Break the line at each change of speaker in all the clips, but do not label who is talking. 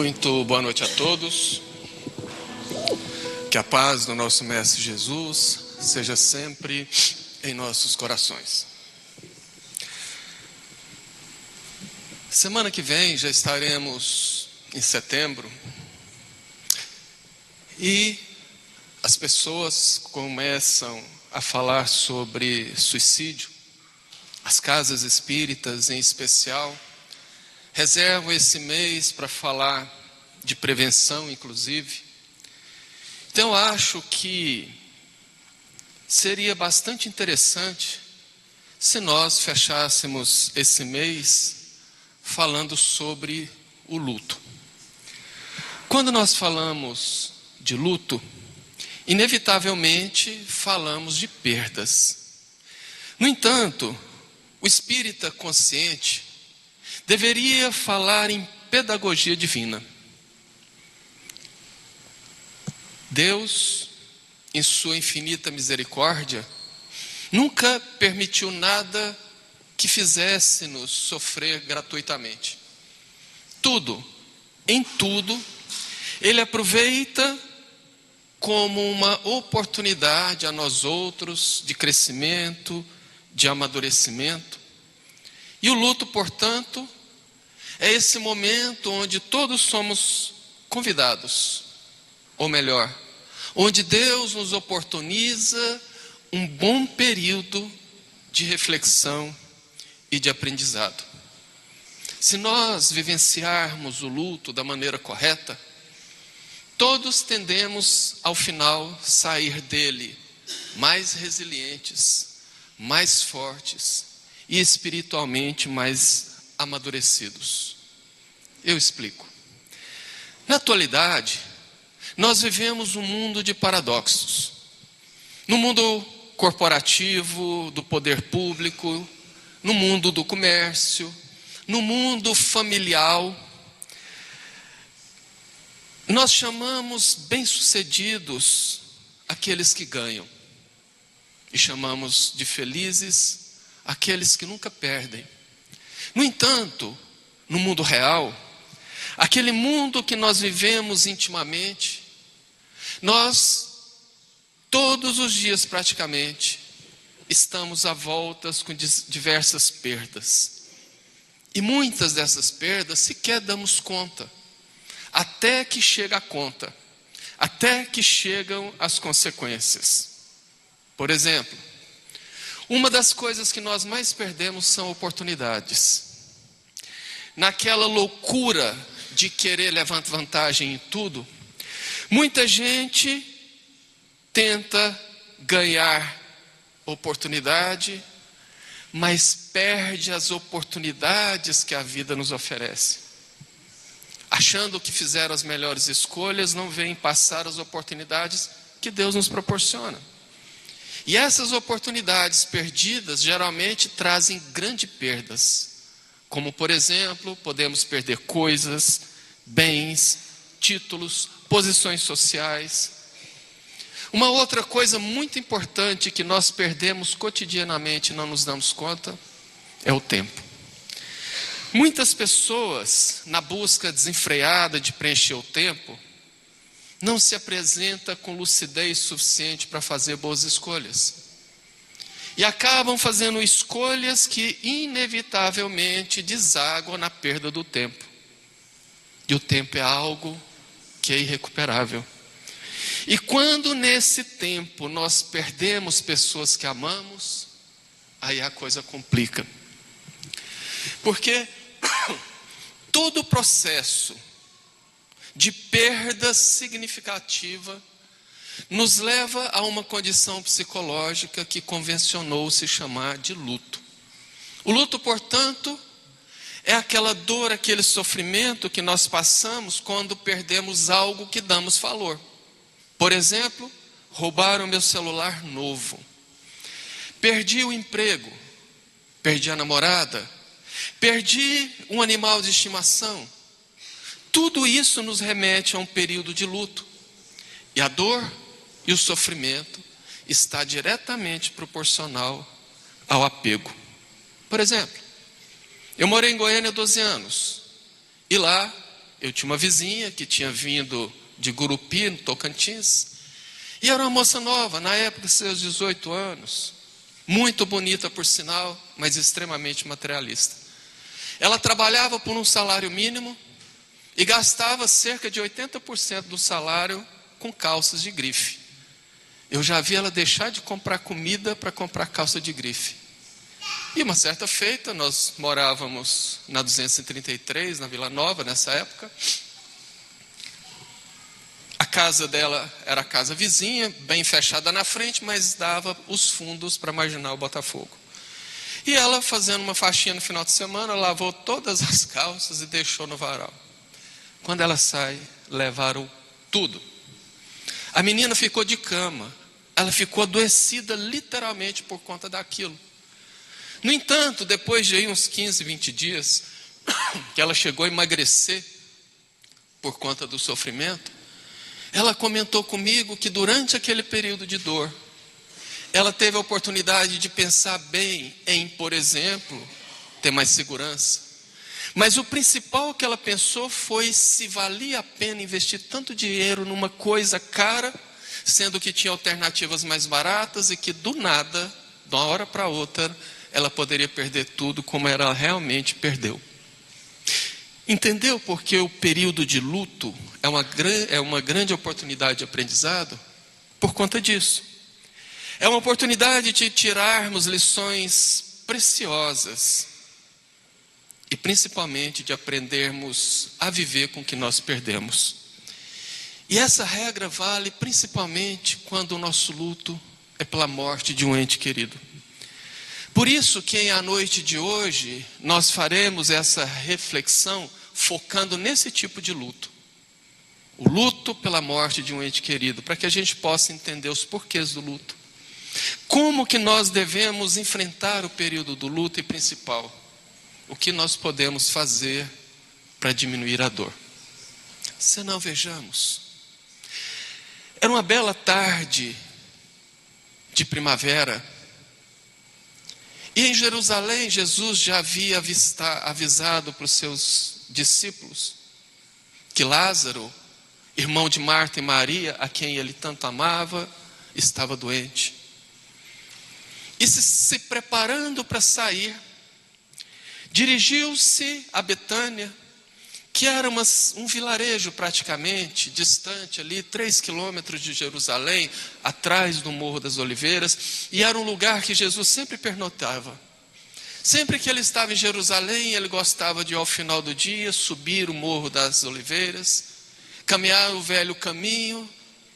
Muito boa noite a todos. Que a paz do nosso Mestre Jesus seja sempre em nossos corações. Semana que vem já estaremos em setembro e as pessoas começam a falar sobre suicídio. As casas espíritas, em especial, reservam esse mês para falar de prevenção, inclusive. Então, eu acho que seria bastante interessante se nós fechássemos esse mês falando sobre o luto. Quando nós falamos de luto, inevitavelmente falamos de perdas. No entanto, o espírita consciente deveria falar em pedagogia divina. Deus, em sua infinita misericórdia, nunca permitiu nada que fizesse-nos sofrer gratuitamente. Tudo, em tudo, Ele aproveita como uma oportunidade a nós outros de crescimento, de amadurecimento. E o luto, portanto, é esse momento onde todos somos convidados, ou melhor, onde Deus nos oportuniza um bom período de reflexão e de aprendizado. Se nós vivenciarmos o luto da maneira correta, todos tendemos, ao final, sair dele mais resilientes, mais fortes e espiritualmente mais amadurecidos. Eu explico. Na atualidade, nós vivemos um mundo de paradoxos. No mundo corporativo, do poder público, no mundo do comércio, no mundo familiar, nós chamamos bem-sucedidos aqueles que ganham. E chamamos de felizes aqueles que nunca perdem. No entanto, no mundo real, aquele mundo que nós vivemos intimamente, nós, todos os dias praticamente, estamos à voltas com diversas perdas. E muitas dessas perdas sequer damos conta, até que chega a conta, até que chegam as consequências. Por exemplo, uma das coisas que nós mais perdemos são oportunidades. Naquela loucura de querer levar vantagem em tudo, muita gente tenta ganhar oportunidade, mas perde as oportunidades que a vida nos oferece. Achando que fizeram as melhores escolhas, não veem passar as oportunidades que Deus nos proporciona. E essas oportunidades perdidas geralmente trazem grandes perdas. Como, por exemplo, podemos perder coisas, bens, títulos, posições sociais. Uma outra coisa muito importante que nós perdemos cotidianamente e não nos damos conta é o tempo. Muitas pessoas, na busca desenfreada de preencher o tempo, não se apresenta com lucidez suficiente para fazer boas escolhas. E acabam fazendo escolhas que inevitavelmente desaguam na perda do tempo. E o tempo é algo que é irrecuperável. E quando nesse tempo nós perdemos pessoas que amamos, aí a coisa complica. Porque todo o processo de perda significativa nos leva a uma condição psicológica que convencionou se chamar de luto. O luto, portanto, é aquela dor, aquele sofrimento que nós passamos quando perdemos algo que damos valor. Por exemplo, roubaram meu celular novo. Perdi o emprego. Perdi a namorada. Perdi um animal de estimação. Tudo isso nos remete a um período de luto. E a dor e o sofrimento está diretamente proporcional ao apego. Por exemplo, eu morei em Goiânia há 12 anos. E lá eu tinha uma vizinha que tinha vindo de Gurupi, no Tocantins, e era uma moça nova, na época de seus 18 anos, muito bonita por sinal, mas extremamente materialista. Ela trabalhava por um salário mínimo e gastava cerca de 80% do salário com calças de grife. Eu já vi ela deixar de comprar comida para comprar calça de grife. E uma certa feita, nós morávamos na 233, na Vila Nova, nessa época. A casa dela era a casa vizinha, bem fechada na frente, mas dava os fundos para a Marginal Botafogo. E ela, fazendo uma faxina no final de semana, lavou todas as calças e deixou no varal. Quando ela sai, levaram tudo. A menina ficou de cama. Ela ficou adoecida literalmente por conta daquilo. No entanto, depois de uns 15, 20 dias, que ela chegou a emagrecer por conta do sofrimento, ela comentou comigo que durante aquele período de dor, ela teve a oportunidade de pensar bem em, por exemplo, ter mais segurança. Mas o principal que ela pensou foi se valia a pena investir tanto dinheiro numa coisa cara, sendo que tinha alternativas mais baratas e que do nada, de uma hora para outra, ela poderia perder tudo como ela realmente perdeu. Entendeu porque o período de luto é uma grande oportunidade de aprendizado? Por conta disso. É uma oportunidade de tirarmos lições preciosas e principalmente de aprendermos a viver com o que nós perdemos. E essa regra vale principalmente quando o nosso luto é pela morte de um ente querido. Por isso que à noite de hoje nós faremos essa reflexão focando nesse tipo de luto. O luto pela morte de um ente querido, para que a gente possa entender os porquês do luto. Como que nós devemos enfrentar o período do luto e principal, o que nós podemos fazer para diminuir a dor. Se não, vejamos. Era uma bela tarde de primavera. E em Jerusalém, Jesus já havia avisado para os seus discípulos que Lázaro, irmão de Marta e Maria, a quem ele tanto amava, estava doente. E se preparando para sair, dirigiu-se a Betânia, que era um vilarejo praticamente, distante ali, 3 quilômetros de Jerusalém, atrás do Morro das Oliveiras, e era um lugar que Jesus sempre pernotava. Sempre que ele estava em Jerusalém, ele gostava de, ao final do dia, subir o Morro das Oliveiras, caminhar o velho caminho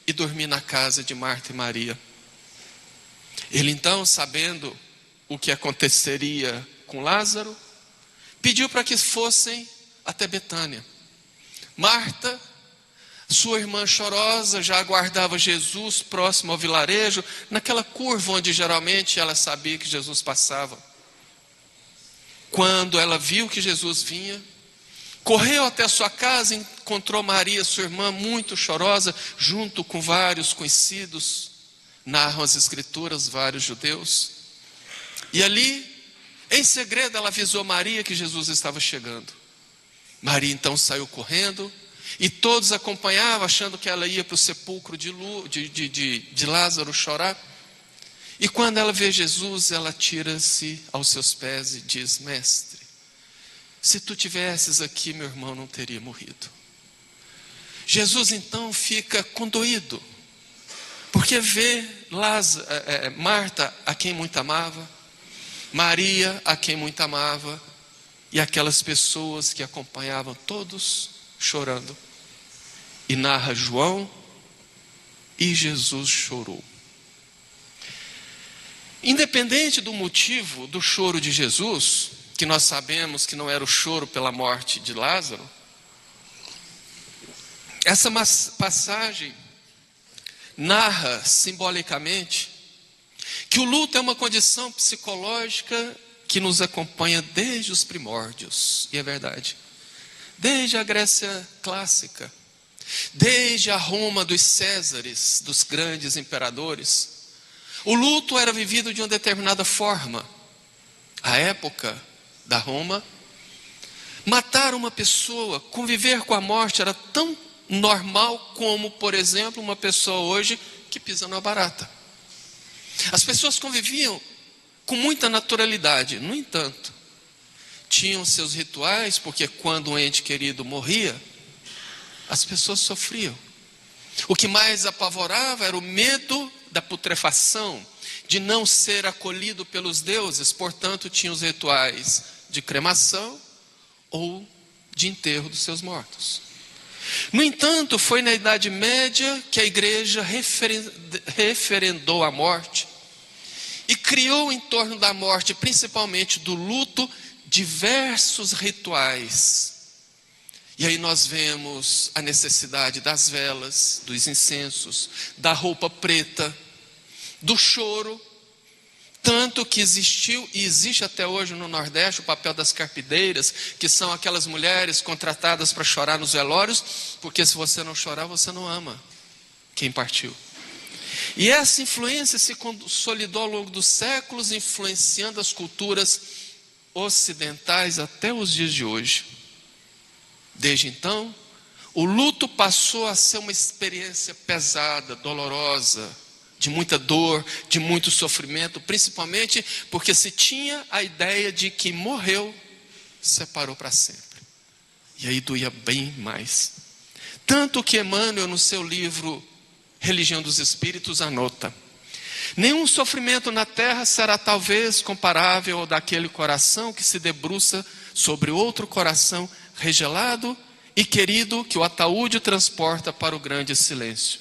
e dormir na casa de Marta e Maria. Ele então, sabendo o que aconteceria com Lázaro, pediu para que fossem até Betânia. Marta, sua irmã chorosa, já aguardava Jesus próximo ao vilarejo, naquela curva onde geralmente ela sabia que Jesus passava. Quando ela viu que Jesus vinha, correu até a sua casa, encontrou Maria, sua irmã, muito chorosa, junto com vários conhecidos, narram as escrituras, vários judeus. E ali, em segredo, ela avisou Maria que Jesus estava chegando. Maria então saiu correndo, e todos acompanhavam, achando que ela ia para o sepulcro de Lázaro chorar. E quando ela vê Jesus, ela tira-se aos seus pés e diz: Mestre, se tu tivesses aqui, meu irmão não teria morrido. Jesus então fica condoído, porque vê Marta, a quem muito amava, Maria, a quem muito amava, e aquelas pessoas que acompanhavam, todos chorando. E narra João, e Jesus chorou. Independente do motivo do choro de Jesus, que nós sabemos que não era o choro pela morte de Lázaro, essa passagem narra simbolicamente que o luto é uma condição psicológica que nos acompanha desde os primórdios, e é verdade, desde a Grécia clássica, desde a Roma dos Césares, dos grandes imperadores. O luto era vivido de uma determinada forma. A época da Roma, Matar uma pessoa, conviver com a morte era tão normal como, por exemplo, uma pessoa hoje que pisa numa barata. As pessoas conviviam com muita naturalidade. No entanto, tinham seus rituais, porque quando um ente querido morria, as pessoas sofriam. O que mais apavorava era o medo da putrefação, de não ser acolhido pelos deuses. Portanto, tinham os rituais de cremação ou de enterro dos seus mortos. No entanto, foi na Idade Média que a igreja referendou a morte e criou em torno da morte, principalmente do luto, diversos rituais. E aí nós vemos a necessidade das velas, dos incensos, da roupa preta, do choro. Tanto que existiu e existe até hoje no Nordeste o papel das carpideiras, que são aquelas mulheres contratadas para chorar nos velórios, porque se você não chorar, você não ama quem partiu. E essa influência se consolidou ao longo dos séculos, influenciando as culturas ocidentais até os dias de hoje. Desde então, o luto passou a ser uma experiência pesada, dolorosa, de muita dor, de muito sofrimento, principalmente porque se tinha a ideia de que morreu, separou para sempre. E aí doía bem mais. Tanto que Emmanuel, no seu livro Religião dos Espíritos, anota: nenhum sofrimento na terra será talvez comparável ao daquele coração que se debruça sobre outro coração regelado e querido, que o ataúde transporta para o grande silêncio.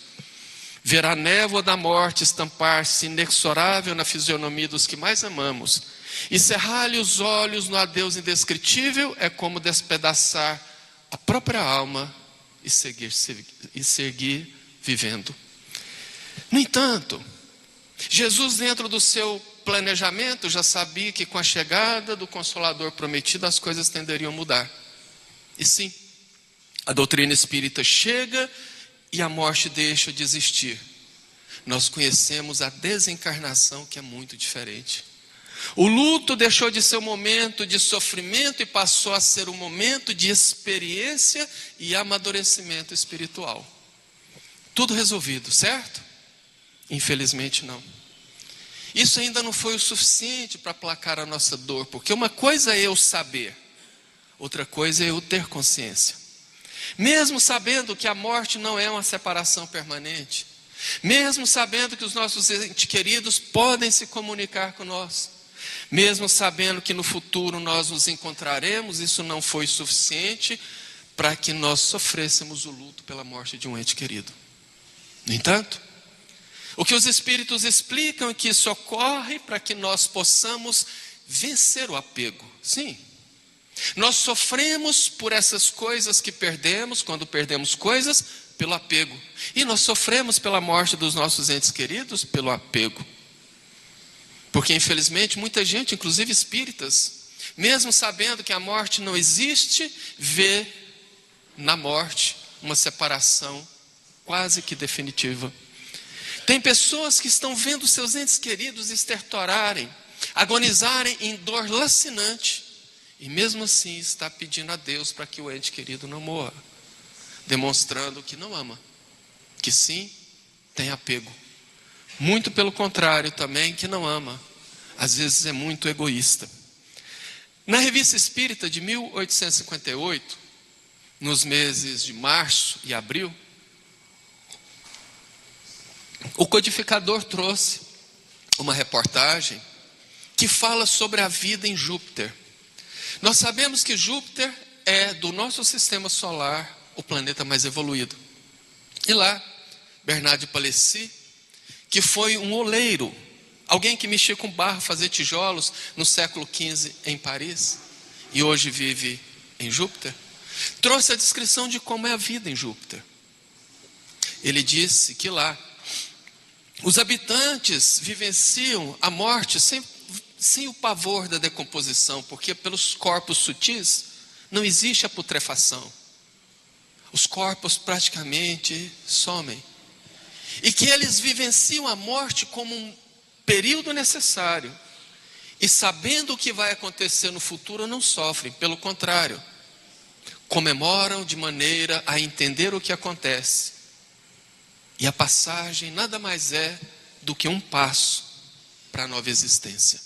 Ver a névoa da morte estampar-se inexorável na fisionomia dos que mais amamos e cerrar-lhe os olhos no adeus indescritível é como despedaçar a própria alma e seguir vivendo. No entanto, Jesus, dentro do seu planejamento, já sabia que com a chegada do Consolador prometido as coisas tenderiam a mudar. E sim, a doutrina espírita chega e a morte deixa de existir. Nós conhecemos a desencarnação, que é muito diferente. O luto deixou de ser um momento de sofrimento e passou a ser um momento de experiência e amadurecimento espiritual. Tudo resolvido, certo? Infelizmente não. Isso ainda não foi o suficiente para aplacar a nossa dor, porque uma coisa é eu saber, outra coisa é eu ter consciência. Mesmo sabendo que a morte não é uma separação permanente, mesmo sabendo que os nossos entes queridos podem se comunicar com nós, mesmo sabendo que no futuro nós nos encontraremos, isso não foi suficiente para que nós sofrêssemos o luto pela morte de um ente querido. No entanto, o que os Espíritos explicam é que isso ocorre para que nós possamos vencer o apego. Sim. Nós sofremos por essas coisas que perdemos, quando perdemos coisas, pelo apego. E nós sofremos pela morte dos nossos entes queridos, pelo apego. Porque infelizmente muita gente, inclusive espíritas, mesmo sabendo que a morte não existe, vê na morte uma separação quase que definitiva. Tem pessoas que estão vendo seus entes queridos estertorarem, agonizarem em dor lacinante, e mesmo assim está pedindo a Deus para que o ente querido não morra, demonstrando que não ama, que sim, tem apego. Muito pelo contrário também, que não ama, às vezes é muito egoísta. Na Revista Espírita de 1858, nos meses de março e abril, o codificador trouxe uma reportagem que fala sobre a vida em Júpiter. Nós sabemos que Júpiter é, do nosso sistema solar, o planeta mais evoluído. E lá, Bernard de Palissy, que foi um oleiro, alguém que mexia com barro, fazia tijolos no século XV em Paris, e hoje vive em Júpiter, trouxe a descrição de como é a vida em Júpiter. Ele disse que lá, os habitantes vivenciam a morte sem o pavor da decomposição, porque pelos corpos sutis não existe a putrefação. Os corpos praticamente somem. E que eles vivenciam a morte como um período necessário. E sabendo o que vai acontecer no futuro, não sofrem. Pelo contrário, comemoram de maneira a entender o que acontece. E a passagem nada mais é do que um passo para a nova existência.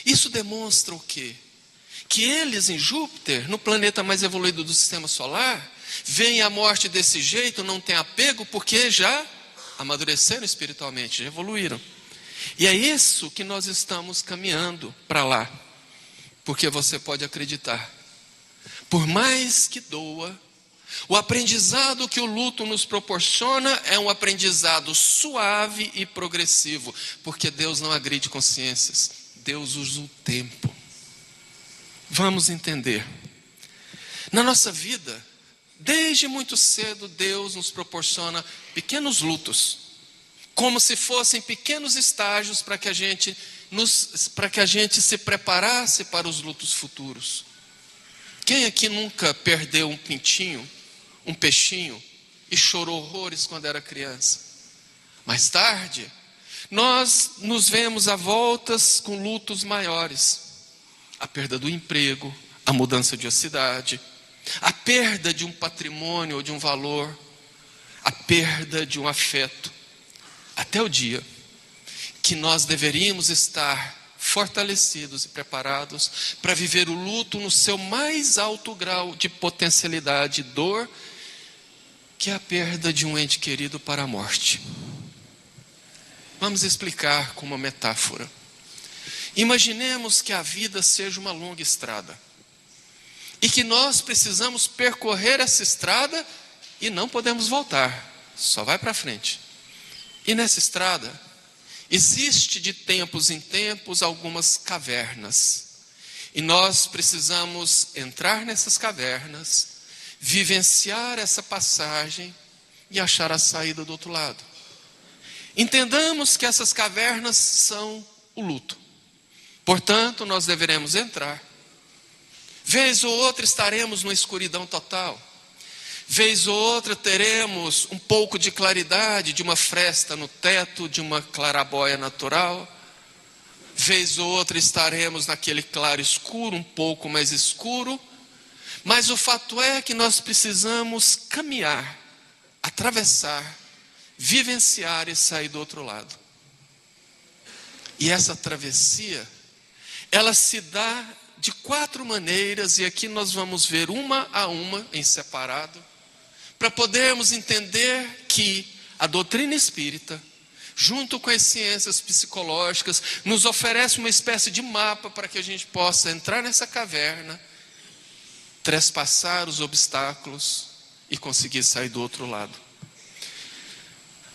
Isso demonstra o quê? Que eles em Júpiter, no planeta mais evoluído do sistema solar, veem a morte desse jeito, não tem apego, porque já amadureceram espiritualmente, já evoluíram. E é isso que nós estamos caminhando para lá. Porque você pode acreditar, por mais que doa, o aprendizado que o luto nos proporciona é um aprendizado suave e progressivo, porque Deus não agride consciências, Deus usa o tempo. Vamos entender. Na nossa vida, desde muito cedo, Deus nos proporciona pequenos lutos, como se fossem pequenos estágios para que a gente se preparasse para os lutos futuros. Quem aqui nunca perdeu um pintinho, um peixinho, e chorou horrores quando era criança? Mais tarde, nós nos vemos a voltas com lutos maiores. A perda do emprego, a mudança de cidade, a perda de um patrimônio ou de um valor, a perda de um afeto, até o dia que nós deveríamos estar fortalecidos e preparados para viver o luto no seu mais alto grau de potencialidade e dor, que é a perda de um ente querido para a morte. Vamos explicar com uma metáfora. Imaginemos que a vida seja uma longa estrada e que nós precisamos percorrer essa estrada e não podemos voltar, só vai para frente. E nessa estrada existe de tempos em tempos algumas cavernas. E nós precisamos entrar nessas cavernas, vivenciar essa passagem e achar a saída do outro lado. Entendamos que essas cavernas são o luto. Portanto, nós deveremos entrar. Vez ou outra estaremos numa escuridão total. Vez ou outra teremos um pouco de claridade de uma fresta no teto, de uma clarabóia natural. Vez ou outra estaremos naquele claro escuro, um pouco mais escuro. Mas o fato é que nós precisamos caminhar, atravessar, vivenciar e sair do outro lado. E essa travessia, ela se dá de 4 maneiras, e aqui nós vamos ver uma a uma em separado, para podermos entender que a doutrina espírita, junto com as ciências psicológicas, nos oferece uma espécie de mapa para que a gente possa entrar nessa caverna, trespassar os obstáculos e conseguir sair do outro lado.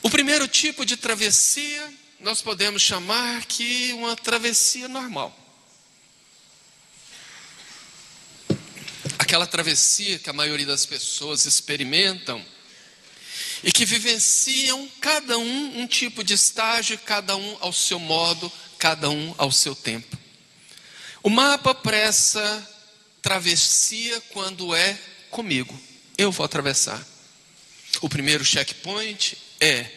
O primeiro tipo de travessia, nós podemos chamar que uma travessia normal. Aquela travessia que a maioria das pessoas experimentam e que vivenciam cada um tipo de estágio, cada um ao seu modo, cada um ao seu tempo. O mapa para essa travessia, quando é comigo, eu vou atravessar. O primeiro checkpoint é: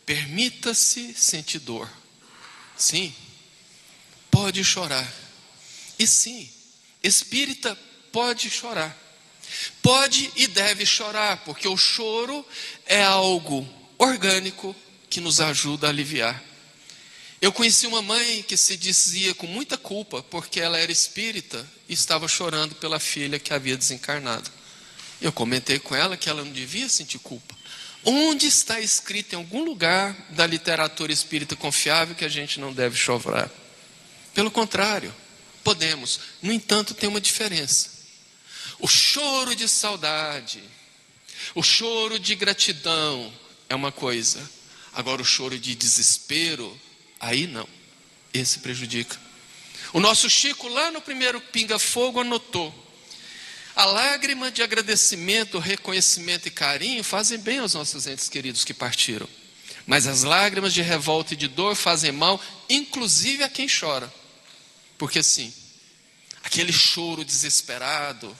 permita-se sentir dor. Sim, pode chorar. E sim, espírita pode chorar. Pode e deve chorar, porque o choro é algo orgânico que nos ajuda a aliviar. Eu conheci uma mãe que se dizia com muita culpa, porque ela era espírita e estava chorando pela filha que havia desencarnado. Eu comentei com ela que ela não devia sentir culpa. Onde está escrito em algum lugar da literatura espírita confiável que a gente não deve chorar? Pelo contrário, podemos. No entanto, tem uma diferença. O choro de saudade, o choro de gratidão é uma coisa. Agora o choro de desespero, aí não. Esse prejudica. O nosso Chico lá no primeiro Pinga Fogo anotou: a lágrima de agradecimento, reconhecimento e carinho fazem bem aos nossos entes queridos que partiram. Mas as lágrimas de revolta e de dor fazem mal, inclusive a quem chora. Porque sim, aquele choro desesperado,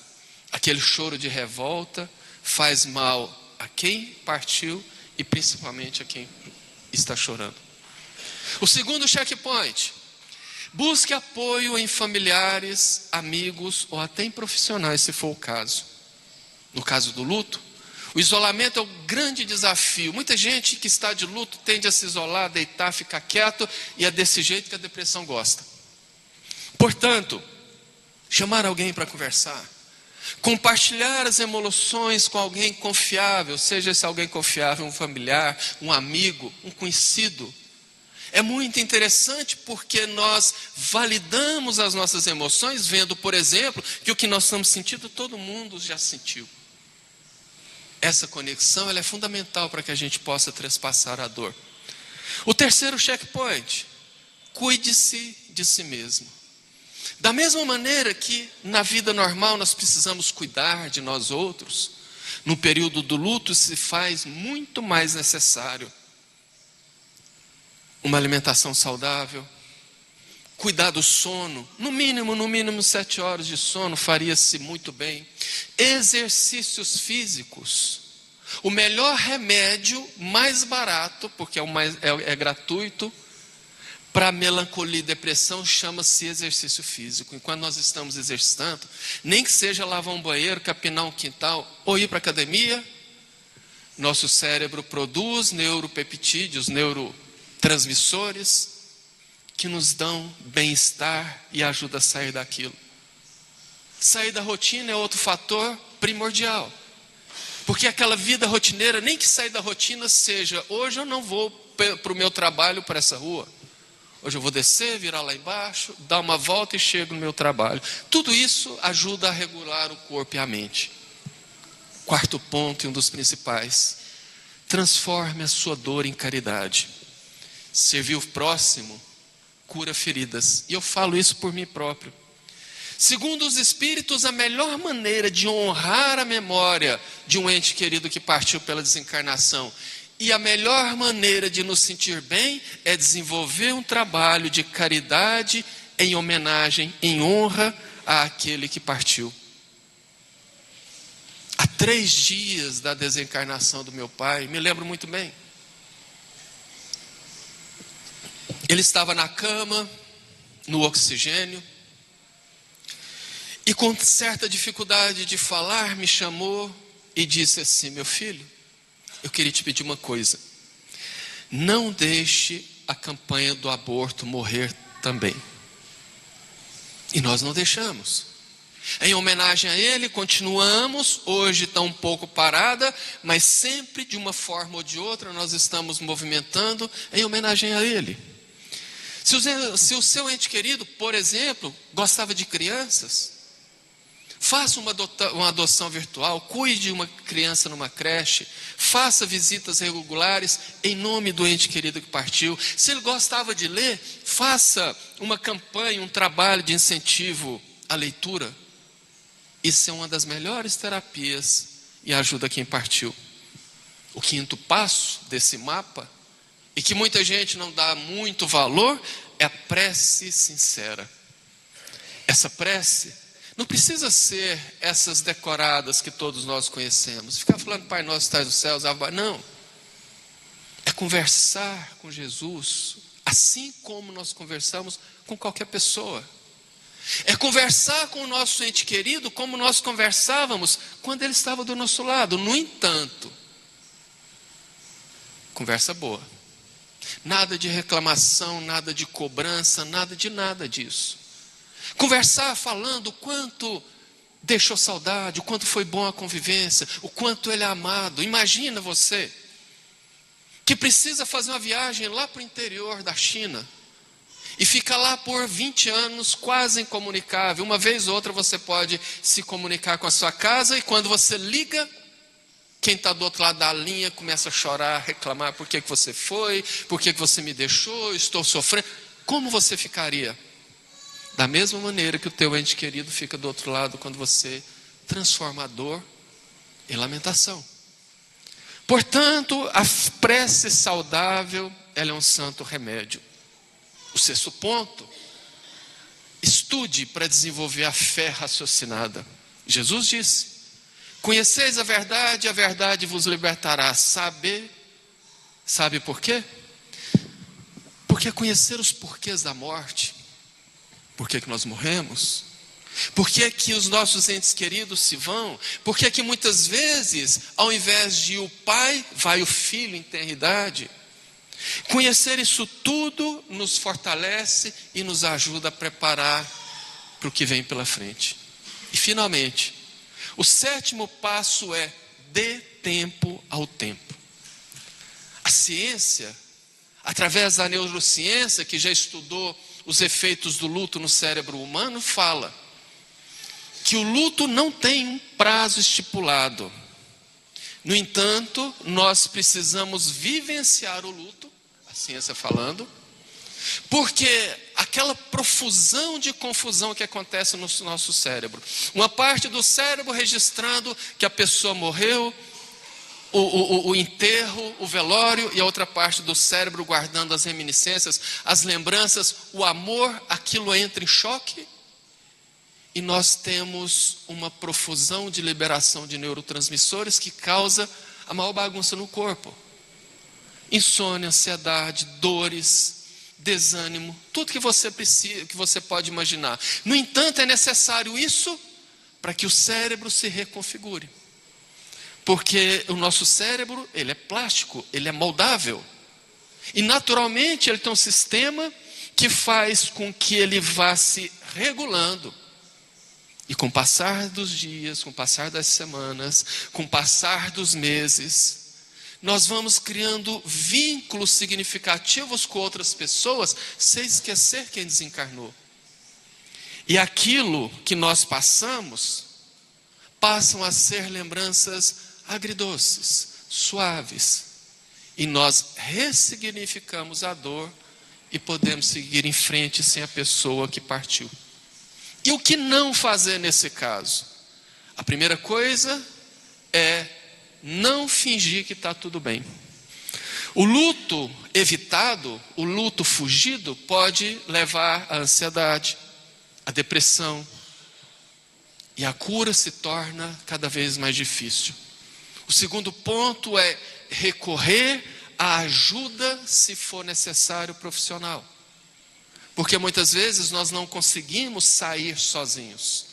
aquele choro de revolta faz mal a quem partiu e principalmente a quem está chorando. O segundo checkpoint: busque apoio em familiares, amigos ou até em profissionais, se for o caso. no caso do luto. O isolamento é o grande desafio. Muita gente que está de luto tende a se isolar, deitar, ficar quieto, e é desse jeito que a depressão gosta. Portanto, chamar alguém para conversar, compartilhar as emoções com alguém confiável, seja esse alguém confiável um familiar, um amigo, um conhecido, é muito interessante, porque nós validamos as nossas emoções vendo, por exemplo, que o que nós estamos sentindo todo mundo já sentiu. Essa conexão ela é fundamental para que a gente possa trespassar a dor. O terceiro checkpoint: cuide-se de si mesmo. Da mesma maneira que na vida normal nós precisamos cuidar de nós outros, no período do luto se faz muito mais necessário uma alimentação saudável, cuidar do sono, no mínimo 7 horas de sono faria-se muito bem. Exercícios físicos. O melhor remédio, mais barato, porque é gratuito, para melancolia e depressão, chama-se exercício físico. E quando nós estamos exercitando, nem que seja lavar um banheiro, capinar um quintal, ou ir para a academia, nosso cérebro produz neuropeptídeos, neurotransmissores, que nos dão bem-estar e ajuda a sair daquilo. Sair da rotina é outro fator primordial. Porque aquela vida rotineira, nem que sair da rotina seja, hoje eu não vou para o meu trabalho, para essa rua. Hoje eu vou descer, virar lá embaixo, dar uma volta e chego no meu trabalho. Tudo isso ajuda a regular o corpo e a mente. Quarto ponto, e um dos principais: transforme a sua dor em caridade. Servir o próximo cura feridas. E eu falo isso por mim próprio. Segundo os espíritos, a melhor maneira de honrar a memória de um ente querido que partiu pela desencarnação, e a melhor maneira de nos sentir bem, é desenvolver um trabalho de caridade em homenagem, em honra àquele que partiu. Há 3 dias da desencarnação do meu pai, me lembro muito bem. Ele estava na cama, no oxigênio, e com certa dificuldade de falar, me chamou e disse assim: meu filho, eu queria te pedir uma coisa. Não deixe a campanha do aborto morrer também. E nós não deixamos. Em homenagem a ele, continuamos, hoje está um pouco parada, mas sempre de uma forma ou de outra nós estamos movimentando em homenagem a ele. Se o seu ente querido, por exemplo, gostava de crianças, faça uma adoção virtual, cuide de uma criança numa creche, faça visitas regulares em nome do ente querido que partiu. Se ele gostava de ler, faça uma campanha, um trabalho de incentivo à leitura. Isso é uma das melhores terapias e ajuda quem partiu. O quinto passo desse mapa, e que muita gente não dá muito valor, é a prece sincera. Essa prece não precisa ser essas decoradas que todos nós conhecemos. Ficar falando Pai Nosso que estás nos céus, não. É conversar com Jesus, assim como nós conversamos com qualquer pessoa. É conversar com o nosso ente querido como nós conversávamos quando ele estava do nosso lado. No entanto, conversa boa. Nada de reclamação, nada de cobrança, nada disso. Conversar falando o quanto deixou saudade, o quanto foi bom a convivência, o quanto ele é amado. Imagina você que precisa fazer uma viagem lá para o interior da China e fica lá por 20 anos quase incomunicável. Uma vez ou outra você pode se comunicar com a sua casa, e quando você liga, quem está do outro lado da linha começa a chorar, reclamar: por que você foi, por que você me deixou, estou sofrendo. Como você ficaria? Da mesma maneira que o teu ente querido fica do outro lado quando você transforma a dor em lamentação. Portanto, a prece saudável, ela é um santo remédio. O sexto ponto: estude para desenvolver a fé raciocinada. Jesus disse: conheceis a verdade vos libertará. Sabe por quê? Porque conhecer os porquês da morte, por que nós morremos, Por que é que os nossos entes queridos se vão? Por que é que muitas vezes, ao invés de o pai, vai o filho em tenra idade? Conhecer isso tudo nos fortalece e nos ajuda a preparar para o que vem pela frente. E finalmente, o 7º passo é: dê tempo ao tempo. A ciência, através da neurociência, que já estudou os efeitos do luto no cérebro humano, fala que o luto não tem um prazo estipulado. No entanto, nós precisamos vivenciar o luto, a ciência falando, porque aquela profusão de confusão que acontece no nosso cérebro, uma parte do cérebro registrando que a pessoa morreu, o enterro, o velório, e a outra parte do cérebro guardando as reminiscências, as lembranças, o amor, aquilo entra em choque. E nós temos uma profusão de liberação de neurotransmissores que causa a maior bagunça no corpo. Insônia, ansiedade, dores, desânimo, tudo que você precisa, que você pode imaginar. No entanto, é necessário isso para que o cérebro se reconfigure. Porque o nosso cérebro, ele é plástico, ele é moldável. E naturalmente ele tem um sistema que faz com que ele vá se regulando. E com o passar dos dias, com o passar das semanas, com o passar dos meses, nós vamos criando vínculos significativos com outras pessoas, sem esquecer quem desencarnou. E aquilo que nós passamos, passam a ser lembranças agridoces, suaves. E nós ressignificamos a dor e podemos seguir em frente sem a pessoa que partiu. E o que não fazer nesse caso? A primeira coisa é não fingir que está tudo bem. O luto evitado, o luto fugido, pode levar à ansiedade, à depressão. E a cura se torna cada vez mais difícil. O segundo ponto é recorrer à ajuda, se for necessário, profissional. Porque muitas vezes nós não conseguimos sair sozinhos.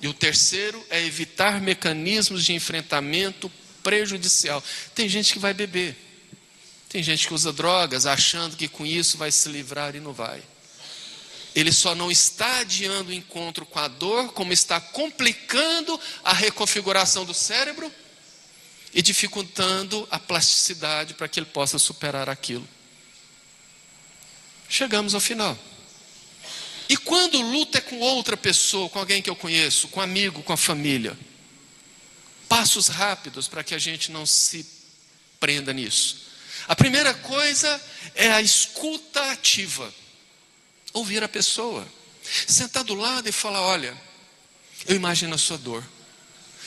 E o terceiro é evitar mecanismos de enfrentamento prejudicial. Tem gente que vai beber. Tem gente que usa drogas achando que com isso vai se livrar e não vai. Ele só não está adiando o encontro com a dor, como está complicando a reconfiguração do cérebro e dificultando a plasticidade para que ele possa superar aquilo. Chegamos ao final. E quando o luto é com outra pessoa, com alguém que eu conheço, com um amigo, com a família? Passos rápidos para que a gente não se prenda nisso. A primeira coisa é a escuta ativa. Ouvir a pessoa. Sentar do lado e falar: olha, eu imagino a sua dor.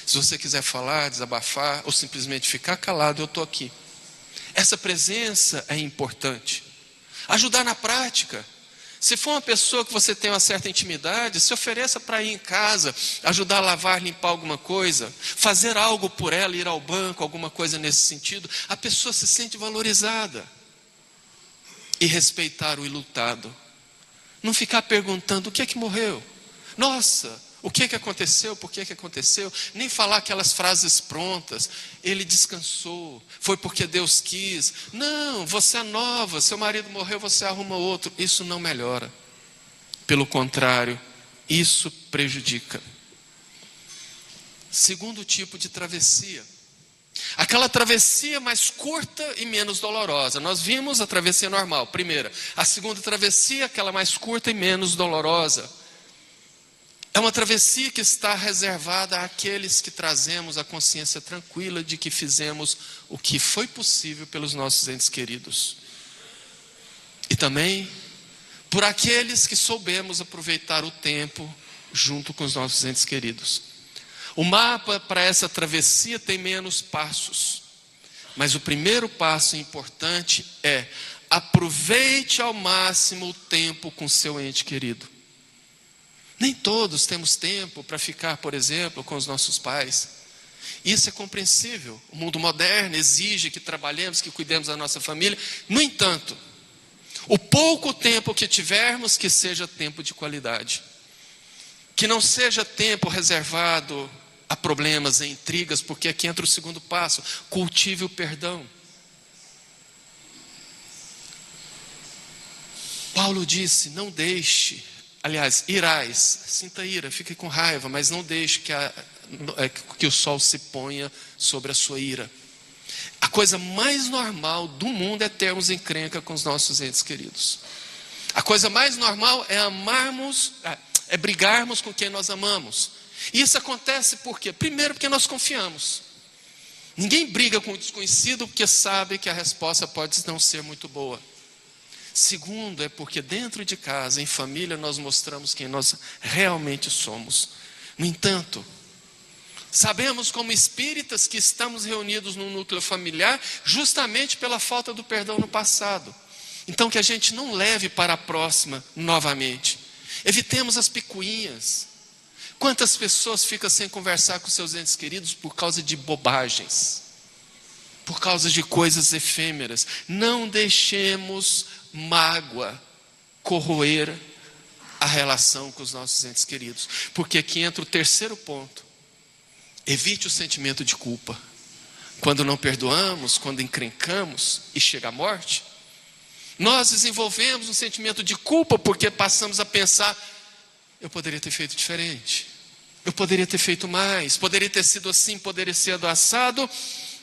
Se você quiser falar, desabafar, ou simplesmente ficar calado, eu estou aqui. Essa presença é importante. Ajudar na prática. Se for uma pessoa que você tem uma certa intimidade, se ofereça para ir em casa, ajudar a lavar, limpar alguma coisa, fazer algo por ela, ir ao banco, alguma coisa nesse sentido. A pessoa se sente valorizada. E respeitar o enlutado. Não ficar perguntando: o que é que morreu? Nossa, o que é que aconteceu? Por que é que aconteceu? Nem falar aquelas frases prontas. Ele descansou, foi porque Deus quis. Não, você é nova, seu marido morreu, você arruma outro. Isso não melhora. Pelo contrário, isso prejudica. Segundo tipo de travessia. Aquela travessia mais curta e menos dolorosa. Nós vimos a travessia normal, primeira. A segunda travessia, aquela mais curta e menos dolorosa. É uma travessia que está reservada àqueles que trazemos a consciência tranquila de que fizemos o que foi possível pelos nossos entes queridos. E também por aqueles que soubemos aproveitar o tempo junto com os nossos entes queridos. O mapa para essa travessia tem menos passos. Mas o primeiro passo importante é: aproveite ao máximo o tempo com seu ente querido. Nem todos temos tempo para ficar, por exemplo, com os nossos pais. Isso é compreensível. O mundo moderno exige que trabalhemos, que cuidemos da nossa família. No entanto, o pouco tempo que tivermos, que seja tempo de qualidade. Que não seja tempo reservado a problemas e intrigas, porque aqui entra o segundo passo: cultive o perdão. Paulo disse: não deixe, aliás, irais, sinta ira, fique com raiva, mas não deixe que o sol se ponha sobre a sua ira. A coisa mais normal do mundo é termos encrenca com os nossos entes queridos. A coisa mais normal é brigarmos com quem nós amamos. E isso acontece por quê? Primeiro, porque nós confiamos. Ninguém briga com o desconhecido porque sabe que a resposta pode não ser muito boa. Segundo, é porque dentro de casa, em família, nós mostramos quem nós realmente somos. No entanto, sabemos como espíritas que estamos reunidos num núcleo familiar justamente pela falta do perdão no passado. Então que a gente não leve para a próxima novamente. Evitemos as picuinhas. Quantas pessoas ficam sem conversar com seus entes queridos por causa de bobagens, por causa de coisas efêmeras? Não deixemos mágoa corroer a relação com os nossos entes queridos, porque aqui entra o terceiro ponto: evite o sentimento de culpa. Quando não perdoamos, quando encrencamos e chega a morte, nós desenvolvemos um sentimento de culpa porque passamos a pensar: eu poderia ter feito diferente, eu poderia ter feito mais, poderia ter sido assim, poderia ser assado.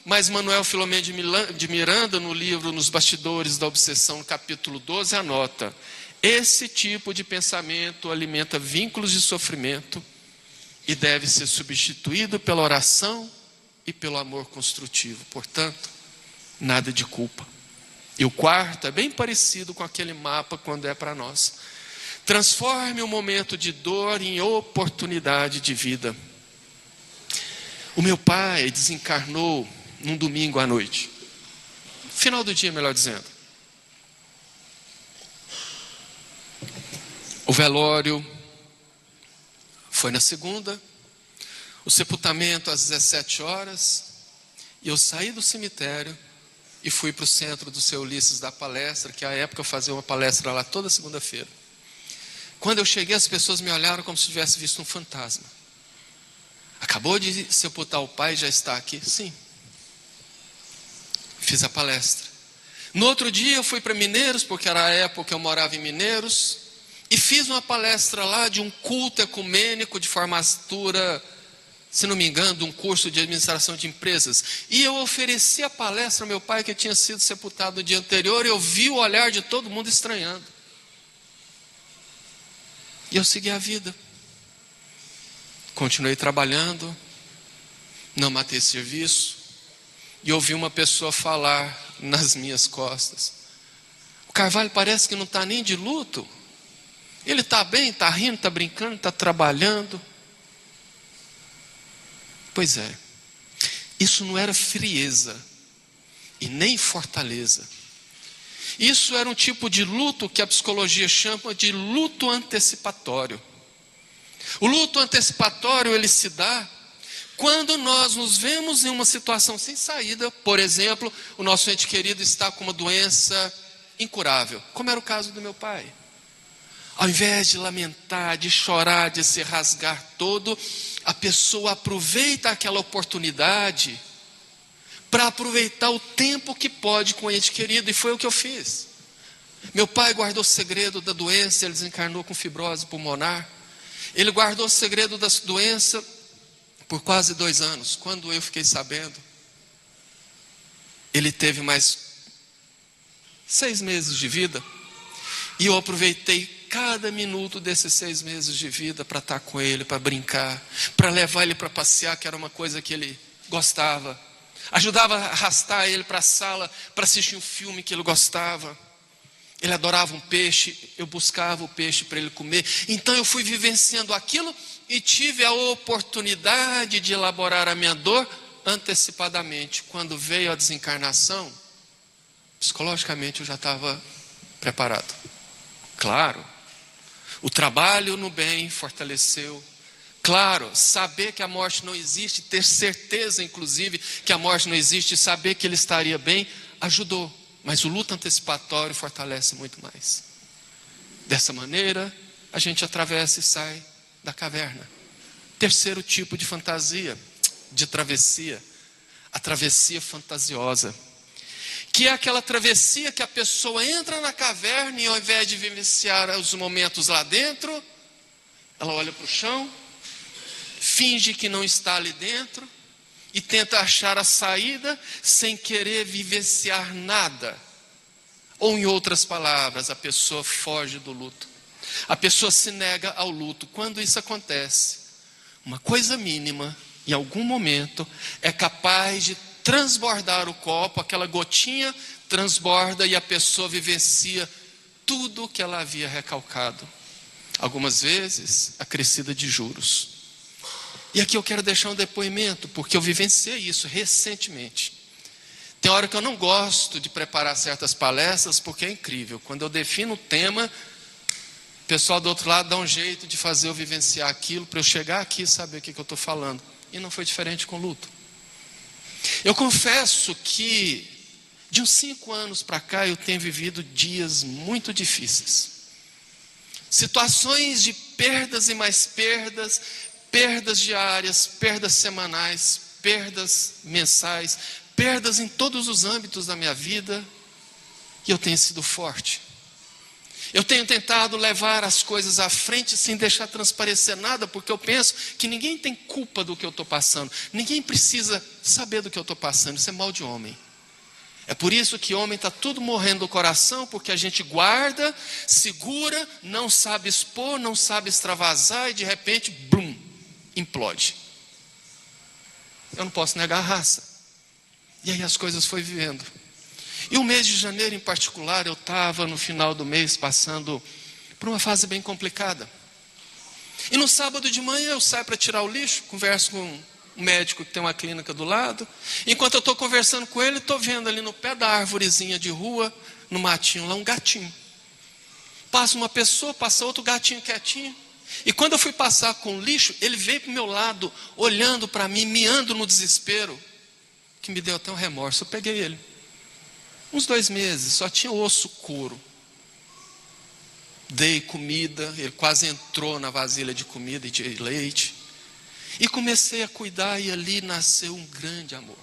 Mas Manuel Filomeno de Miranda, no livro Nos Bastidores da Obsessão, no capítulo 12, anota: esse tipo de pensamento alimenta vínculos de sofrimento e deve ser substituído pela oração e pelo amor construtivo. Portanto, nada de culpa. E o quarto é bem parecido com aquele mapa quando é para nós: transforme o momento de dor em oportunidade de vida. O meu pai desencarnou num domingo à noite, final do dia, melhor dizendo. O velório foi na segunda, o sepultamento às 17 horas, e eu saí do cemitério e fui para o centro do seu Ulisses dar palestra, que à época eu fazia uma palestra lá toda segunda-feira. Quando eu cheguei, as pessoas me olharam como se tivesse visto um fantasma. Acabou de sepultar o pai e já está aqui? Sim. Fiz a palestra. No outro dia eu fui para Mineiros, porque era a época que eu morava em Mineiros, e fiz uma palestra lá de um culto ecumênico de formatura, se não me engano, de um curso de administração de empresas. E eu ofereci a palestra ao meu pai, que tinha sido sepultado no dia anterior, e eu vi o olhar de todo mundo estranhando. E eu segui a vida. Continuei trabalhando, não matei serviço, e ouvi uma pessoa falar nas minhas costas: o Carvalho parece que não está nem de luto. Ele está bem, está rindo, está brincando, está trabalhando. Pois é, isso não era frieza e nem fortaleza. Isso era um tipo de luto que a psicologia chama de luto antecipatório. O luto antecipatório, ele se dá quando nós nos vemos em uma situação sem saída. Por exemplo, o nosso ente querido está com uma doença incurável, como era o caso do meu pai. Ao invés de lamentar, de chorar, de se rasgar todo, a pessoa aproveita aquela oportunidade para aproveitar o tempo que pode com o ente querido. E foi o que eu fiz. Meu pai guardou o segredo da doença, ele desencarnou com fibrose pulmonar. Ele guardou o segredo da doença por quase 2 anos. Quando eu fiquei sabendo, ele teve mais 6 meses de vida. E eu aproveitei cada minuto desses 6 meses de vida para estar com ele, para brincar, para levar ele para passear, que era uma coisa que ele gostava. Ajudava a arrastar ele para a sala para assistir um filme que ele gostava. Ele adorava um peixe, eu buscava o peixe para ele comer. Então eu fui vivenciando aquilo e tive a oportunidade de elaborar a minha dor antecipadamente. Quando veio a desencarnação, psicologicamente eu já estava preparado. Claro, o trabalho no bem fortaleceu. Claro, saber que a morte não existe, ter certeza inclusive que a morte não existe, saber que ele estaria bem, ajudou. Mas o luto antecipatório fortalece muito mais. Dessa maneira, a gente atravessa e sai da caverna. Terceiro tipo de fantasia, de travessia, a travessia fantasiosa, que é aquela travessia que a pessoa entra na caverna e ao invés de vivenciar os momentos lá dentro, ela olha para o chão, finge que não está ali dentro e tenta achar a saída sem querer vivenciar nada. Ou em outras palavras, a pessoa foge do luto. A pessoa se nega ao luto. Quando isso acontece, uma coisa mínima, em algum momento, é capaz de transbordar o copo, aquela gotinha transborda e a pessoa vivencia tudo o que ela havia recalcado. Algumas vezes, acrescida de juros. E aqui eu quero deixar um depoimento, porque eu vivenciei isso recentemente. Tem hora que eu não gosto de preparar certas palestras, porque é incrível. Quando eu defino o tema, o pessoal do outro lado dá um jeito de fazer eu vivenciar aquilo, para eu chegar aqui e saber o que eu estou falando. E não foi diferente com o luto. Eu confesso que, de uns 5 anos para cá, eu tenho vivido dias muito difíceis. Situações de perdas e mais perdas, perdas diárias, perdas semanais, perdas mensais, perdas em todos os âmbitos da minha vida, e eu tenho sido forte. Eu tenho tentado levar as coisas à frente sem deixar transparecer nada, porque eu penso que ninguém tem culpa do que eu estou passando, ninguém precisa saber do que eu estou passando, isso é mal de homem. É por isso que homem está tudo morrendo do coração, porque a gente guarda, segura, não sabe expor, não sabe extravasar, e de repente, blum, implode. Eu não posso negar a raça. E aí as coisas foram vivendo. E o mês de janeiro em particular, eu estava no final do mês passando por uma fase bem complicada. E no sábado de manhã eu saio para tirar o lixo, converso com um médico que tem uma clínica do lado. Enquanto eu estou conversando com ele, estou vendo ali no pé da árvorezinha de rua, no matinho lá, um gatinho. Passa uma pessoa, passa outro gatinho quietinho. E quando eu fui passar com o lixo, ele veio para o meu lado, olhando para mim, miando no desespero, que me deu até um remorso. Eu peguei ele. Uns 2 meses, só tinha osso couro. Dei comida, ele quase entrou na vasilha de comida e de leite. E comecei a cuidar e ali nasceu um grande amor.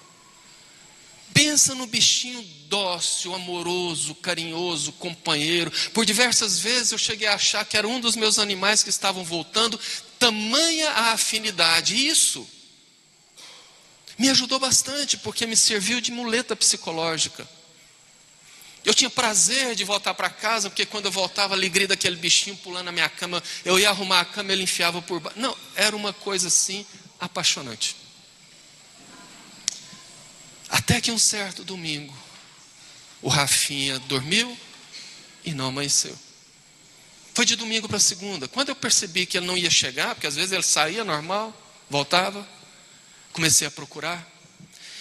Pensa no bichinho dócil, amoroso, carinhoso, companheiro. Por diversas vezes eu cheguei a achar que era um dos meus animais que estavam voltando, tamanha a afinidade. E isso me ajudou bastante, porque me serviu de muleta psicológica. Eu tinha prazer de voltar para casa, porque quando eu voltava, a alegria daquele bichinho pulando na minha cama, eu ia arrumar a cama, ele enfiava por baixo. Não, era uma coisa assim, apaixonante. Até que um certo domingo, o Rafinha dormiu e não amanheceu. Foi de domingo para segunda. Quando eu percebi que ele não ia chegar, porque às vezes ele saía normal, voltava, comecei a procurar.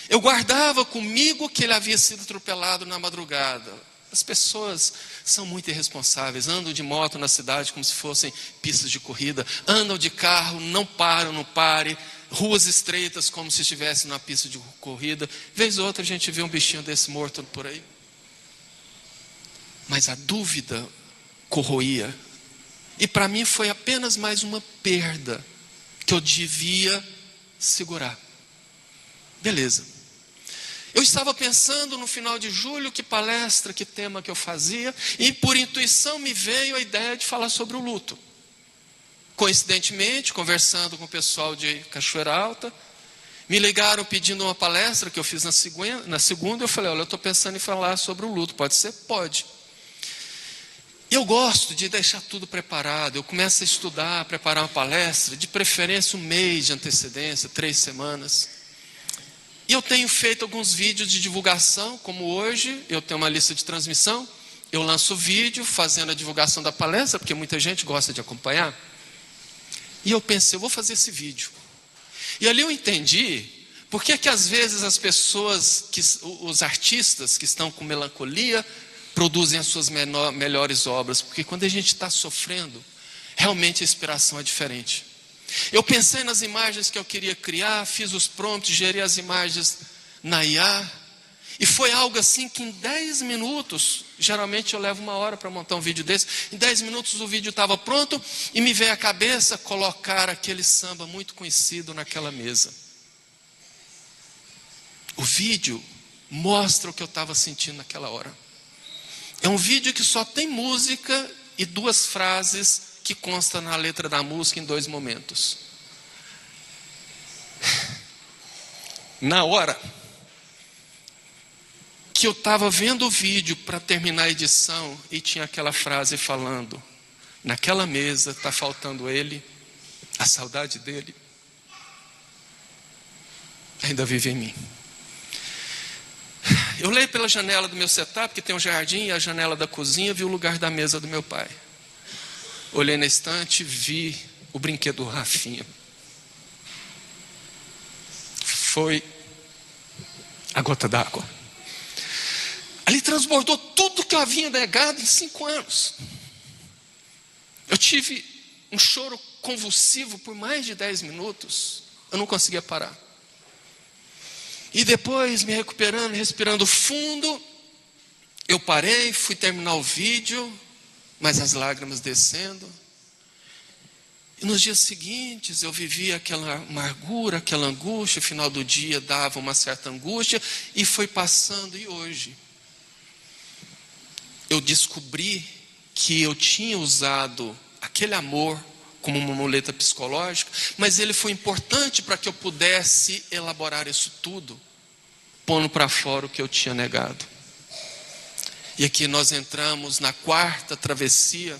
Eu guardava comigo que ele havia sido atropelado na madrugada. As pessoas são muito irresponsáveis, andam de moto na cidade como se fossem pistas de corrida, andam de carro, não param, não pare, ruas estreitas como se estivessem numa pista de corrida. Vez ou outra a gente vê um bichinho desse morto por aí. Mas a dúvida corroía. E para mim foi apenas mais uma perda que eu devia segurar. Beleza. Eu estava pensando no final de julho que palestra, que tema que eu fazia, e por intuição me veio a ideia de falar sobre o luto. Coincidentemente, conversando com o pessoal de Cachoeira Alta, me ligaram pedindo uma palestra que eu fiz na segunda, eu falei, olha, eu estou pensando em falar sobre o luto, pode ser? Pode. Eu gosto de deixar tudo preparado, eu começo a estudar, preparar uma palestra, de preferência 1 mês de antecedência, 3 semanas. E eu tenho feito alguns vídeos de divulgação, como hoje, eu tenho uma lista de transmissão, eu lanço vídeo fazendo a divulgação da palestra, porque muita gente gosta de acompanhar. E eu pensei, eu vou fazer esse vídeo. E ali eu entendi, por que às vezes as pessoas, os artistas que estão com melancolia, produzem as suas melhores obras, porque quando a gente está sofrendo, realmente a inspiração é diferente. Eu pensei nas imagens que eu queria criar, fiz os prompts, gerei as imagens na IA, E foi algo assim que em 10 minutos, geralmente eu levo 1 hora para montar um vídeo desse, em 10 minutos o vídeo estava pronto e me veio à cabeça colocar aquele samba muito conhecido naquela mesa. O vídeo mostra o que eu estava sentindo naquela hora. É um vídeo que só tem música e 2 frases que constam na letra da música em 2 momentos. Na hora que eu estava vendo o vídeo para terminar a edição e tinha aquela frase falando: naquela mesa está faltando ele, a saudade dele ainda vive em mim. Eu olhei pela janela do meu setup, que tem um jardim, e a janela da cozinha, vi o lugar da mesa do meu pai. Olhei na estante, vi o brinquedo do Rafinha. Foi a gota d'água. Ali transbordou tudo que eu havia negado em 5 anos. Eu tive um choro convulsivo por mais de 10 minutos. Eu não conseguia parar. E depois, me recuperando, respirando fundo, eu parei, fui terminar o vídeo, mas as lágrimas descendo. E nos dias seguintes eu vivia aquela amargura, aquela angústia. O final do dia dava uma certa angústia e foi passando. E hoje eu descobri que eu tinha usado aquele amor como uma muleta psicológica, mas ele foi importante para que eu pudesse elaborar isso tudo, pondo para fora o que eu tinha negado. E aqui nós entramos na 4ª travessia,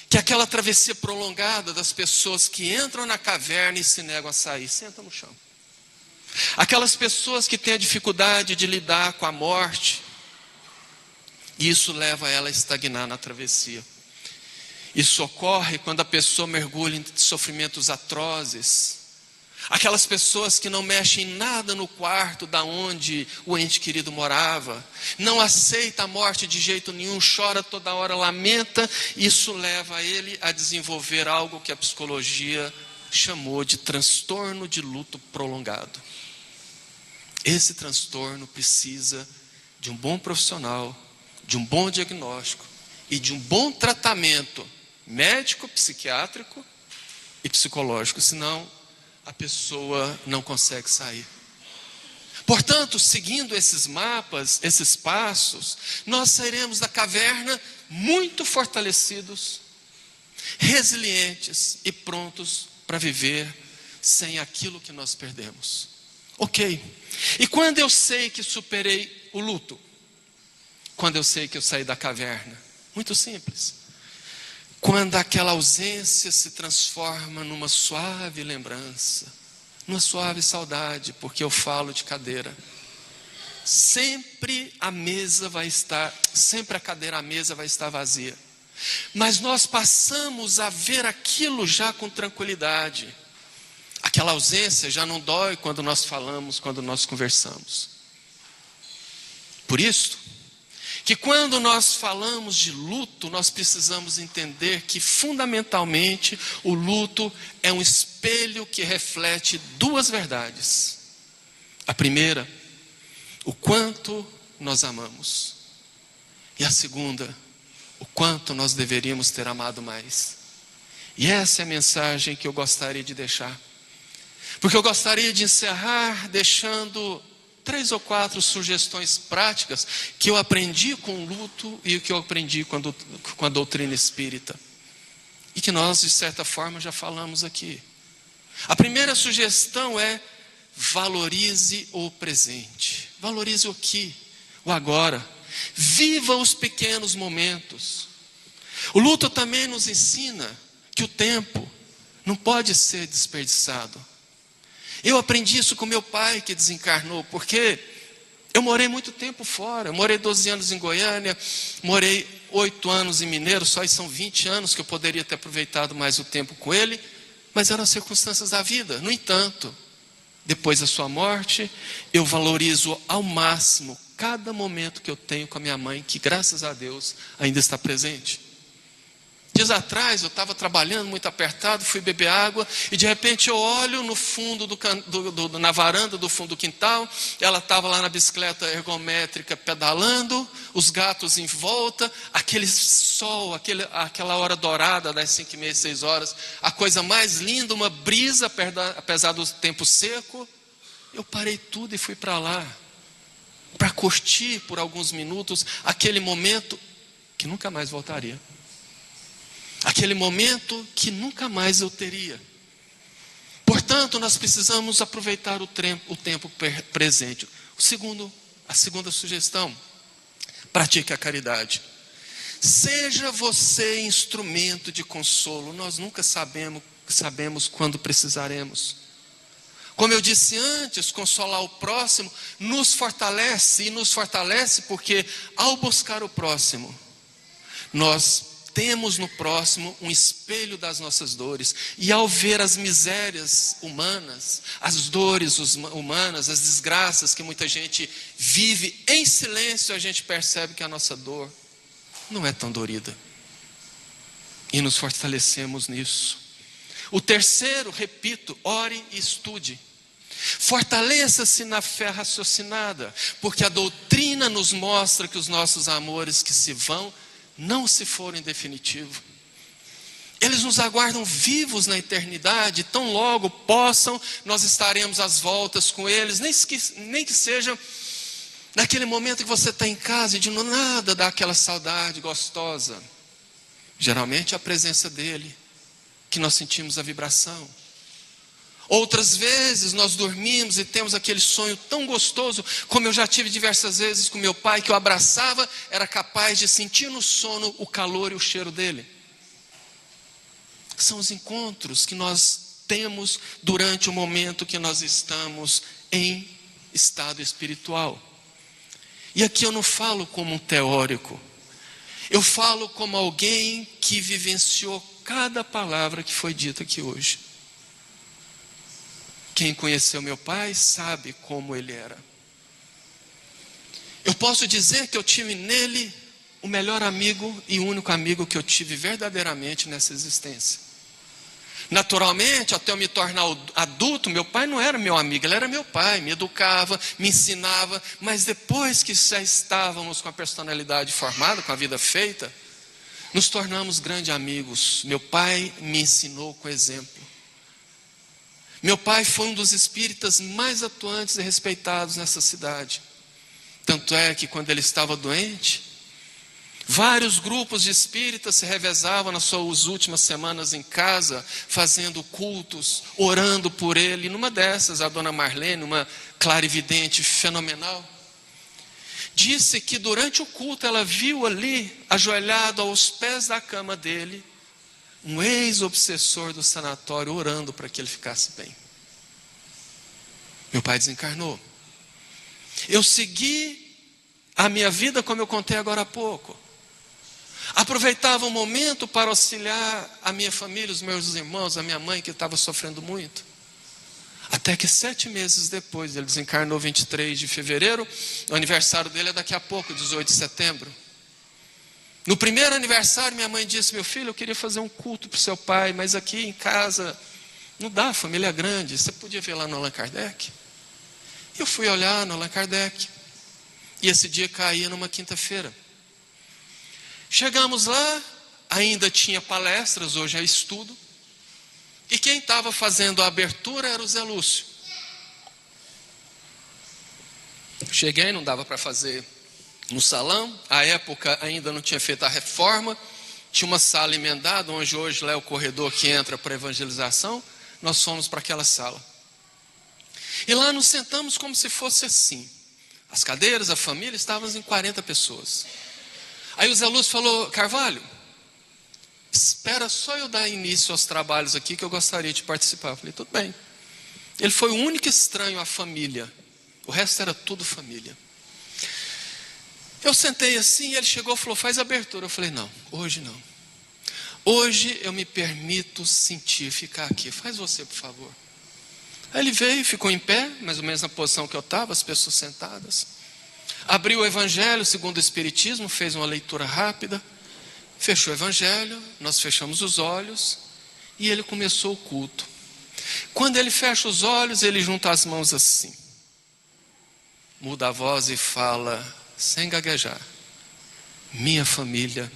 que é aquela travessia prolongada das pessoas que entram na caverna e se negam a sair. Senta no chão. Aquelas pessoas que têm a dificuldade de lidar com a morte, e isso leva ela a estagnar na travessia. Isso ocorre quando a pessoa mergulha em sofrimentos atrozes. Aquelas pessoas que não mexem nada no quarto da onde o ente querido morava, não aceita a morte de jeito nenhum, chora toda hora, lamenta. Isso leva ele a desenvolver algo que a psicologia chamou de transtorno de luto prolongado. Esse transtorno precisa de um bom profissional, de um bom diagnóstico e de um bom tratamento médico, psiquiátrico e psicológico, senão a pessoa não consegue sair. Portanto, seguindo esses mapas, esses passos, nós sairemos da caverna muito fortalecidos, resilientes e prontos para viver sem aquilo que nós perdemos. Ok. E quando eu sei que superei o luto? Quando eu sei que eu saí da caverna? Muito simples. Quando aquela ausência se transforma numa suave lembrança, numa suave saudade, porque eu falo de cadeira. Sempre a mesa vai estar, sempre a cadeira, a mesa vai estar vazia. Mas nós passamos a ver aquilo já com tranquilidade. Aquela ausência já não dói quando nós falamos, quando nós conversamos. Por isso, que quando nós falamos de luto, nós precisamos entender que fundamentalmente o luto é um espelho que reflete 2 verdades. A primeira, o quanto nós amamos. E a segunda, o quanto nós deveríamos ter amado mais. E essa é a mensagem que eu gostaria de deixar. Porque eu gostaria de encerrar deixando 3 ou 4 sugestões práticas que eu aprendi com o luto e que eu aprendi com a doutrina espírita. E que nós, de certa forma, já falamos aqui. A primeira sugestão é: valorize o presente. Valorize o aqui, o agora. Viva os pequenos momentos. O luto também nos ensina que o tempo não pode ser desperdiçado. Eu aprendi isso com meu pai, que desencarnou, porque eu morei muito tempo fora. Eu morei 12 anos em Goiânia, morei 8 anos em Mineiro, só são 20 anos que eu poderia ter aproveitado mais o tempo com ele, mas eram as circunstâncias da vida. No entanto, depois da sua morte, eu valorizo ao máximo cada momento que eu tenho com a minha mãe, que graças a Deus ainda está presente. Dias atrás eu estava trabalhando muito apertado, fui beber água e de repente eu olho no fundo na varanda do fundo do quintal. Ela estava lá na bicicleta ergométrica pedalando, os gatos em volta, aquele sol, aquela hora dourada das 5h30, 6 horas, a coisa mais linda, uma brisa apesar do tempo seco. Eu parei tudo e fui para lá, para curtir por alguns minutos aquele momento que nunca mais voltaria. Aquele momento que nunca mais eu teria. Portanto, nós precisamos aproveitar o tempo presente. A segunda sugestão: pratique a caridade. Seja você instrumento de consolo. Nós nunca sabemos quando precisaremos. Como eu disse antes, consolar o próximo nos fortalece, e nos fortalece porque ao buscar o próximo, nós temos no próximo um espelho das nossas dores, e ao ver as misérias humanas, as dores humanas, as desgraças que muita gente vive em silêncio, a gente percebe que a nossa dor não é tão dorida, e nos fortalecemos nisso. O terceiro, repito, ore e estude. Fortaleça-se na fé raciocinada, porque a doutrina nos mostra que os nossos amores que se vão não se foram em definitivo. Eles nos aguardam vivos na eternidade. Tão logo possam, nós estaremos às voltas com eles, nem que seja naquele momento que você está em casa e de nada dá aquela saudade gostosa. Geralmente é a presença dele que nós sentimos a vibração. Outras vezes nós dormimos e temos aquele sonho tão gostoso, como eu já tive diversas vezes com meu pai, que eu abraçava, era capaz de sentir no sono o calor e o cheiro dele. São os encontros que nós temos durante o momento que nós estamos em estado espiritual. E aqui eu não falo como um teórico, eu falo como alguém que vivenciou cada palavra que foi dita aqui hoje. Quem conheceu meu pai sabe como ele era. Eu posso dizer que eu tive nele o melhor amigo e o único amigo que eu tive verdadeiramente nessa existência. Naturalmente, até eu me tornar adulto, meu pai não era meu amigo, ele era meu pai, me educava, me ensinava, mas depois que já estávamos com a personalidade formada, com a vida feita, nos tornamos grandes amigos. Meu pai me ensinou com exemplo. Meu pai foi um dos espíritas mais atuantes e respeitados nessa cidade. Tanto é que quando ele estava doente, vários grupos de espíritas se revezavam nas suas últimas semanas em casa, fazendo cultos, orando por ele. E numa dessas, a dona Marlene, uma clarividente fenomenal, disse que durante o culto ela viu ali, ajoelhado aos pés da cama dele, um ex-obsessor do sanatório orando para que ele ficasse bem. Meu pai desencarnou. Eu segui a minha vida como eu contei agora há pouco. Aproveitava o momento para auxiliar a minha família, os meus irmãos, a minha mãe que estava sofrendo muito. Até que 7 meses depois, ele desencarnou 23 de fevereiro, o aniversário dele é daqui a pouco, 18 de setembro. No primeiro aniversário, minha mãe disse: meu filho, eu queria fazer um culto para o seu pai, mas aqui em casa não dá, a família é grande, você podia ver lá no Allan Kardec? Eu fui olhar no Allan Kardec, e esse dia caía numa quinta-feira. Chegamos lá, ainda tinha palestras, hoje é estudo, e quem estava fazendo a abertura era o Zé Lúcio. Cheguei, não dava para fazer no salão, à época ainda não tinha feito a reforma, tinha uma sala emendada, onde hoje lá é o corredor que entra para evangelização. Nós fomos para aquela sala, e lá nos sentamos como se fosse assim, as cadeiras, a família, estávamos em 40 pessoas. Aí o Zé Lúcio falou: Carvalho, espera só eu dar início aos trabalhos aqui, que eu gostaria de participar. Eu falei: tudo bem. Ele foi o único estranho à família, o resto era tudo família. Eu sentei assim, ele chegou e falou: faz a abertura. Eu falei: não, hoje não. Hoje eu me permito sentir, ficar aqui. Faz você, por favor. Aí ele veio, ficou em pé, mais ou menos na posição que eu estava, as pessoas sentadas. Abriu o Evangelho segundo o Espiritismo, fez uma leitura rápida. fechou o evangelho, nós fechamos os olhos e ele começou o culto. Quando ele fecha os olhos, ele junta as mãos assim, muda a voz e fala, sem gaguejar: minha família,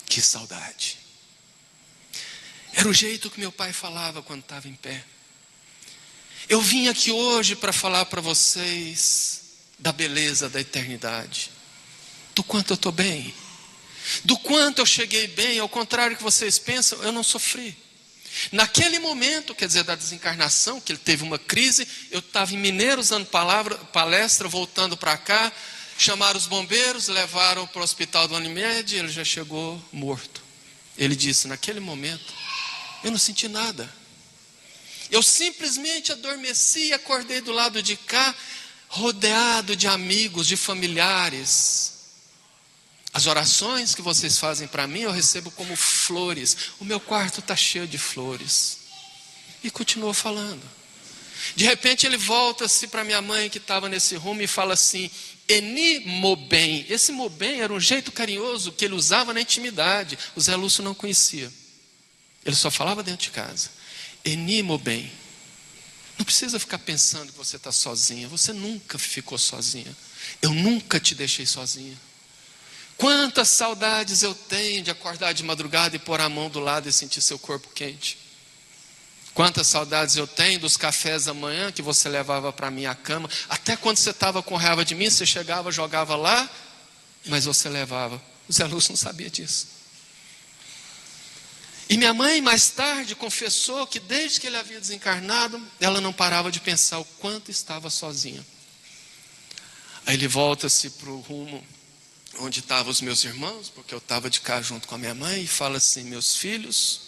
que saudade. Era o jeito que meu pai falava quando estava em pé. Eu vim aqui hoje para falar para vocês da beleza da eternidade, do quanto eu estou bem, do quanto eu cheguei bem. Ao contrário do que vocês pensam, eu não sofri. Naquele momento, quer dizer, da desencarnação, que ele teve uma crise, eu estava em Mineiros dando palestra, voltando para cá, chamaram os bombeiros, levaram para o hospital do Unimed, ele já chegou morto. Ele disse, naquele momento, eu não senti nada. Eu simplesmente adormeci e acordei do lado de cá, rodeado de amigos, de familiares. As orações que vocês fazem para mim, eu recebo como flores. O meu quarto está cheio de flores. E continuou falando. De repente ele volta-se para minha mãe que estava nesse rumo e fala assim, Eni Mobem. Esse Mobem era um jeito carinhoso que ele usava na intimidade. O Zé Lúcio não conhecia. Ele só falava dentro de casa. Eni Mobem. Não precisa ficar pensando que você está sozinha. Você nunca ficou sozinha. Eu nunca te deixei sozinha. Quantas saudades eu tenho de acordar de madrugada e pôr a mão do lado e sentir seu corpo quente. Quantas saudades eu tenho dos cafés da manhã que você levava para a minha cama. Até quando você estava com raiva de mim, você chegava, jogava lá, mas você levava. O Zé Lúcio não sabia disso. E minha mãe mais tarde confessou que desde que ele havia desencarnado, ela não parava de pensar o quanto estava sozinha. Aí ele volta-se para o rumo onde estavam os meus irmãos, porque eu estava de cá junto com a minha mãe, e fala assim, meus filhos,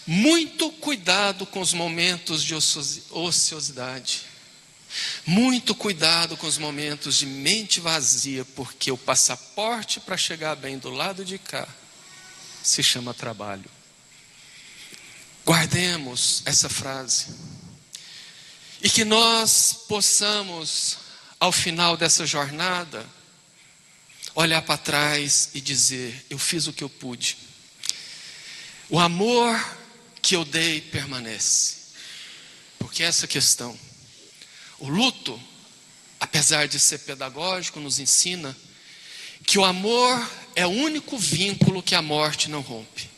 muito cuidado com os momentos de ociosidade, muito cuidado com os momentos de mente vazia, porque o passaporte para chegar bem do lado de cá se chama trabalho. Guardemos essa frase, e que nós possamos, ao final dessa jornada, olhar para trás e dizer, eu fiz o que eu pude. O amor que eu dei permanece. Porque essa questão, o luto, apesar de ser pedagógico, nos ensina que o amor é o único vínculo que a morte não rompe.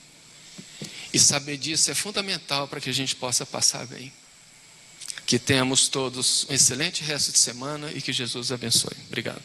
E saber disso é fundamental para que a gente possa passar bem. Que tenhamos todos um excelente resto de semana e que Jesus abençoe. Obrigado.